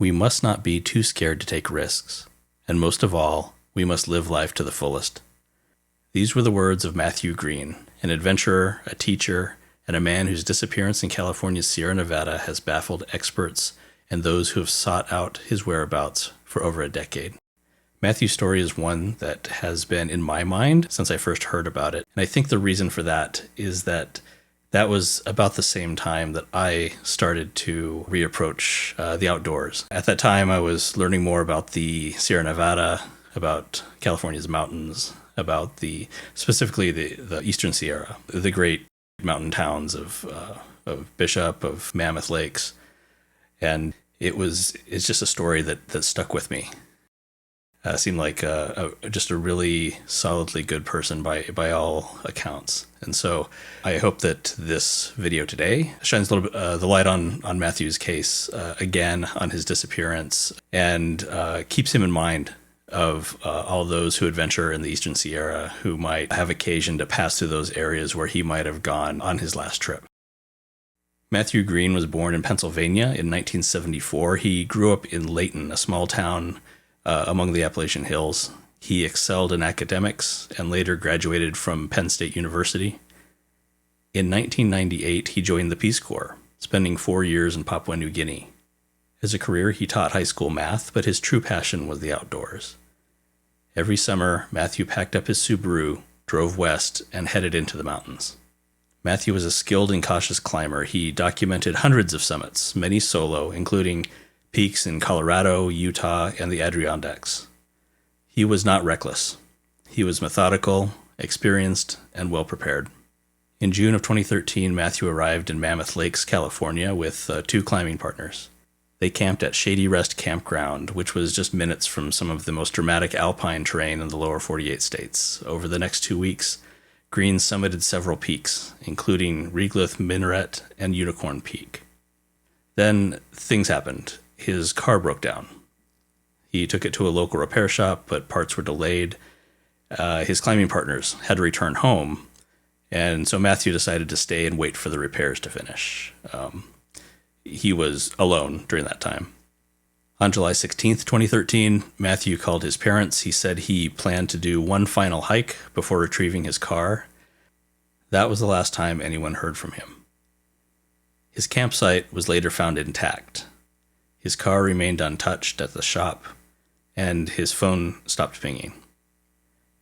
We must not be too scared to take risks. And most of all, we must live life to the fullest. These were the words of Matthew Greene, an adventurer, a teacher, and a man whose disappearance in California's Sierra Nevada has baffled experts and those who have sought out his whereabouts for over a decade. Matthew's story is one that has been in my mind since I first heard about it. And I think the reason for that is that was about the same time that I started to reapproach the outdoors. At that time, I was learning more about the Sierra Nevada, about California's mountains, about specifically the Eastern Sierra, the great mountain towns of Bishop, of Mammoth Lakes. And it's just a story that stuck with me. Seemed like just a really solidly good person by all accounts. And so I hope that this video today shines a little bit the light on Matthew's case, again, on his disappearance, and keeps him in mind of all those who adventure in the Eastern Sierra who might have occasion to pass through those areas where he might have gone on his last trip. Matthew Greene was born in Pennsylvania in 1974. He grew up in Layton, a small town among the Appalachian Hills. He excelled in academics and later graduated from Penn State University. In 1998, he joined the Peace Corps, spending 4 years in Papua New Guinea. As a career, he taught high school math, but his true passion was the outdoors. Every summer, Matthew packed up his Subaru, drove west, and headed into the mountains. Matthew was a skilled and cautious climber. He documented hundreds of summits, many solo, including peaks in Colorado, Utah, and the Adirondacks. He was not reckless. He was methodical, experienced, and well-prepared. In June of 2013, Matthew arrived in Mammoth Lakes, California, with 2 climbing partners. They camped at Shady Rest Campground, which was just minutes from some of the most dramatic alpine terrain in the lower 48 states. Over the next 2 weeks, Greene summited several peaks, including Reglyth Minaret and Unicorn Peak. Then things happened. His car broke down. He took it to a local repair shop, but parts were delayed. His climbing partners had to return home, and so Matthew decided to stay and wait for the repairs to finish. He was alone during that time. On July 16th, 2013, Matthew called his parents. He said he planned to do one final hike before retrieving his car. That was the last time anyone heard from him. His campsite was later found intact. His car remained untouched at the shop, and his phone stopped pinging.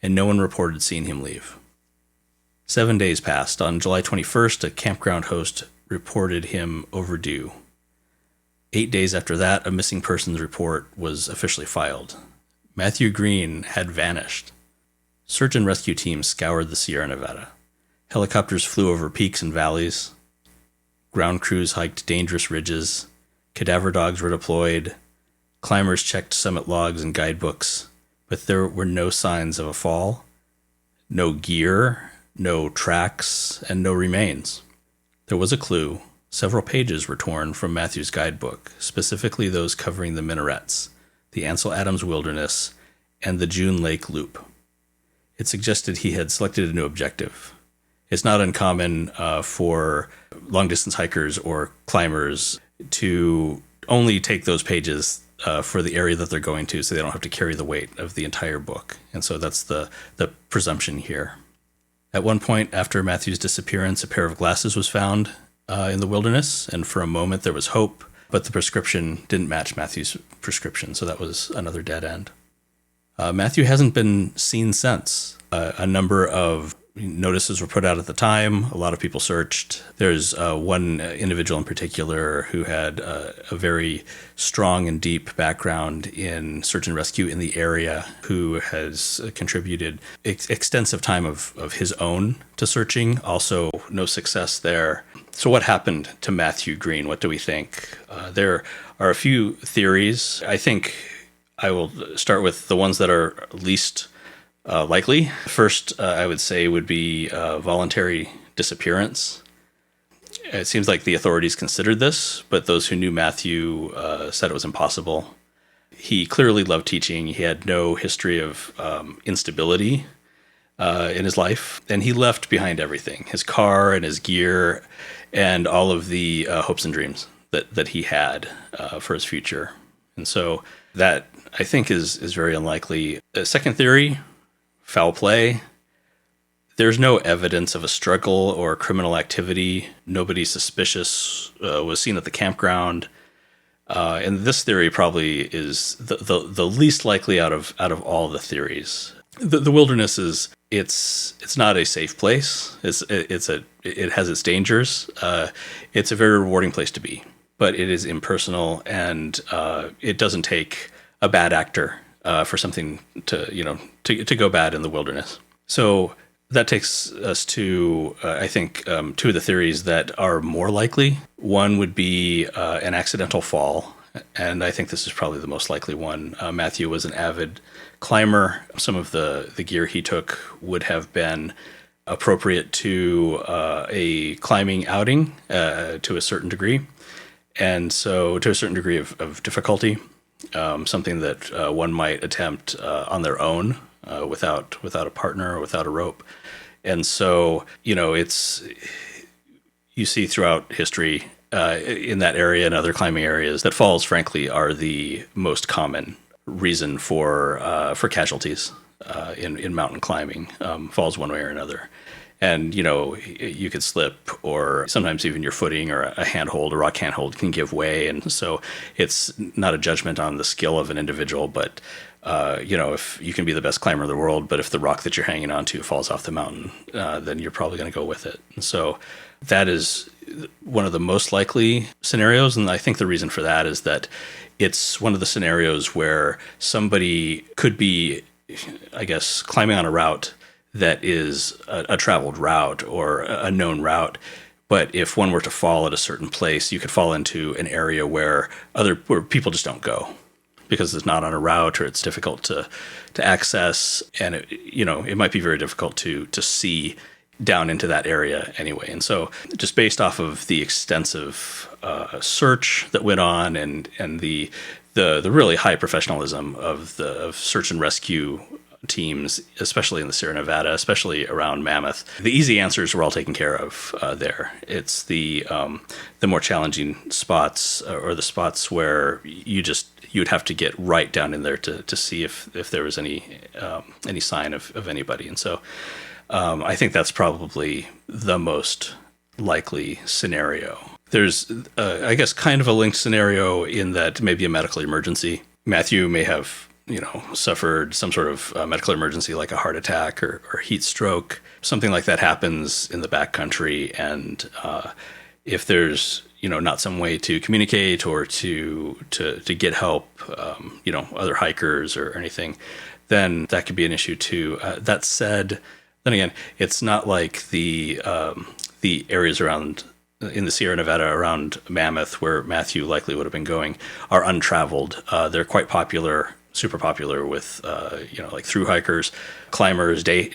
And no one reported seeing him leave. 7 days passed. On July 21st, a campground host reported him overdue. 8 days after that, a missing persons report was officially filed. Matthew Greene had vanished. Search and rescue teams scoured the Sierra Nevada. Helicopters flew over peaks and valleys. Ground crews hiked dangerous ridges. Cadaver dogs were deployed. Climbers checked summit logs and guidebooks, but there were no signs of a fall, no gear, no tracks, and no remains. There was a clue. Several pages were torn from Matthew's guidebook, specifically those covering the minarets, the Ansel Adams Wilderness, and the June Lake Loop. It suggested he had selected a new objective. It's not uncommon for long-distance hikers or climbers to only take those pages for the area that they're going to, so they don't have to carry the weight of the entire book. And so that's the presumption here. At one point after Matthew's disappearance, a pair of glasses was found in the wilderness, and for a moment there was hope, but the prescription didn't match Matthew's prescription, so that was another dead end. Matthew hasn't been seen since. A number of notices were put out at the time. A lot of people searched. There's one individual in particular who had a very strong and deep background in search and rescue in the area, who has contributed extensive time of his own to searching. Also, no success there. So what happened to Matthew Greene? What do we think? There are a few theories. I think I will start with the ones that are least likely. First, I would say would be voluntary disappearance. It seems like the authorities considered this, but those who knew Matthew said it was impossible. He clearly loved teaching. He had no history of instability in his life, and he left behind everything, his car and his gear and all of the hopes and dreams that he had for his future. And so that, I think, is very unlikely. A second theory, foul play. There's no evidence of a struggle or criminal activity. Nobody suspicious was seen at the campground. And this theory probably is the least likely out of all the theories. The wilderness it's not a safe place. It has its dangers. It's a very rewarding place to be, but it is impersonal, and it doesn't take a bad actor for something to go bad in the wilderness. So that takes us to, I think, two of the theories that are more likely. One would be an accidental fall, and I think this is probably the most likely one. Matthew was an avid climber. Some of the gear he took would have been appropriate to a climbing outing to a certain degree, and so to a certain degree of difficulty, something that one might attempt on their own. Without a partner or without a rope. And so, you see throughout history in that area and other climbing areas that falls, frankly, are the most common reason for casualties in mountain climbing, falls one way or another. And, you could slip, or sometimes even your footing or a handhold, a rock handhold can give way. And so it's not a judgment on the skill of an individual, but if you can be the best climber in the world, but if the rock that you're hanging onto falls off the mountain, then you're probably going to go with it. And so that is one of the most likely scenarios. And I think the reason for that is that it's one of the scenarios where somebody could be, I guess, climbing on a route that is a traveled route or a known route. But if one were to fall at a certain place, you could fall into an area where people just don't go, because it's not on a route, or it's difficult to access, and it might be very difficult to see down into that area anyway. And so, just based off of the extensive search that went on, and the really high professionalism of search and rescue teams, especially in the Sierra Nevada, especially around Mammoth, the easy answers were all taken care of there. It's the more challenging spots, or the spots where you'd have to get right down in there to see if there was any sign of anybody. And so I think that's probably the most likely scenario. There's, I guess, kind of a linked scenario in that maybe a medical emergency. Matthew may have suffered some sort of medical emergency, like a heart attack or heat stroke. Something like that happens in the backcountry, and if there's not some way to communicate or to get help, other hikers or anything, then that could be an issue too. That said, then again, it's not like the areas around in the Sierra Nevada around Mammoth, where Matthew likely would have been going, are untraveled. They're quite popular. Super popular with, like thru hikers, climbers, day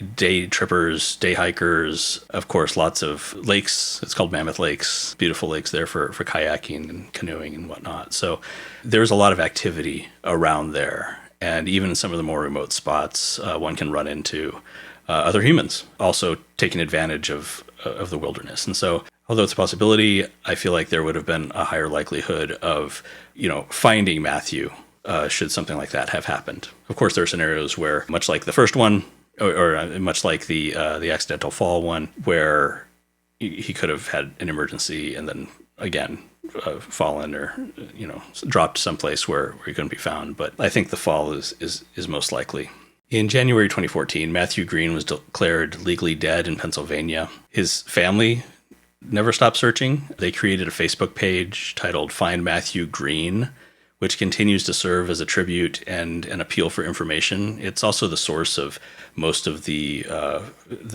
trippers, day hikers. Of course, lots of lakes. It's called Mammoth Lakes. Beautiful lakes there for kayaking and canoeing and whatnot. So there's a lot of activity around there. And even in some of the more remote spots, one can run into other humans also taking advantage of the wilderness. And so, although it's a possibility, I feel like there would have been a higher likelihood of, finding Matthew should something like that have happened. Of course, there are scenarios where, much like the first one, or much like the accidental fall one, where he could have had an emergency and then again fallen or dropped someplace where he couldn't be found. But I think the fall is most likely. In January 2014, Matthew Greene was declared legally dead in Pennsylvania. His family never stopped searching. They created a Facebook page titled Find Matthew Greene, which continues to serve as a tribute and an appeal for information. It's also the source of most of the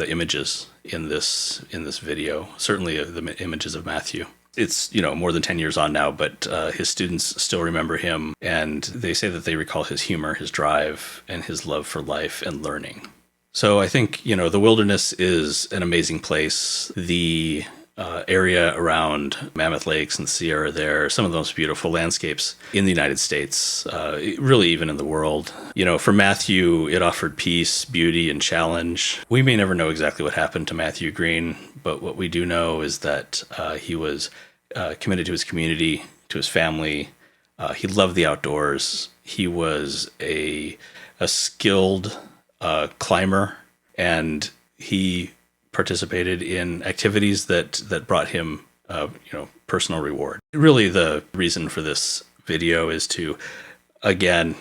images in this video, certainly the images of Matthew. It's more than 10 years on now, but his students still remember him, and they say that they recall his humor, his drive, and his love for life and learning. So I think the wilderness is an amazing place. The area around Mammoth Lakes and Sierra there, some of the most beautiful landscapes in the United States, really even in the world. For Matthew, it offered peace, beauty, and challenge. We may never know exactly what happened to Matthew Greene, but what we do know is that he was committed to his community, to his family, He loved the outdoors. He was a skilled climber, and he participated in activities that brought him personal reward. Really, the reason for this video is to, again,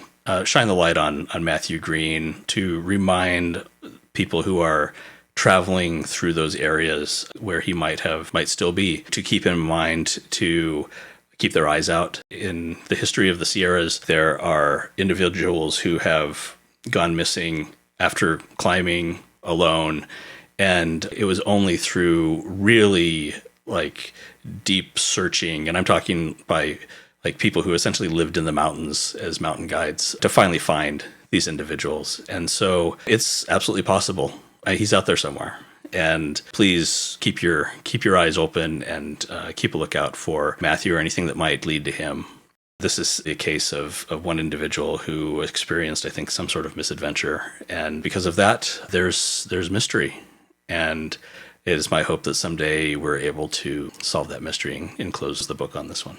shine the light on Matthew Greene, to remind people who are traveling through those areas where he might still be, to keep in mind to keep their eyes out. In the history of the Sierras, there are individuals who have gone missing after climbing alone, and it was only through really deep searching, and I'm talking by people who essentially lived in the mountains as mountain guides, to finally find these individuals. And so it's absolutely possible. He's out there somewhere. And please keep your eyes open and keep a lookout for Matthew or anything that might lead to him. This is a case of one individual who experienced, I think, some sort of misadventure. And because of that, there's mystery. And it is my hope that someday we're able to solve that mystery and close the book on this one.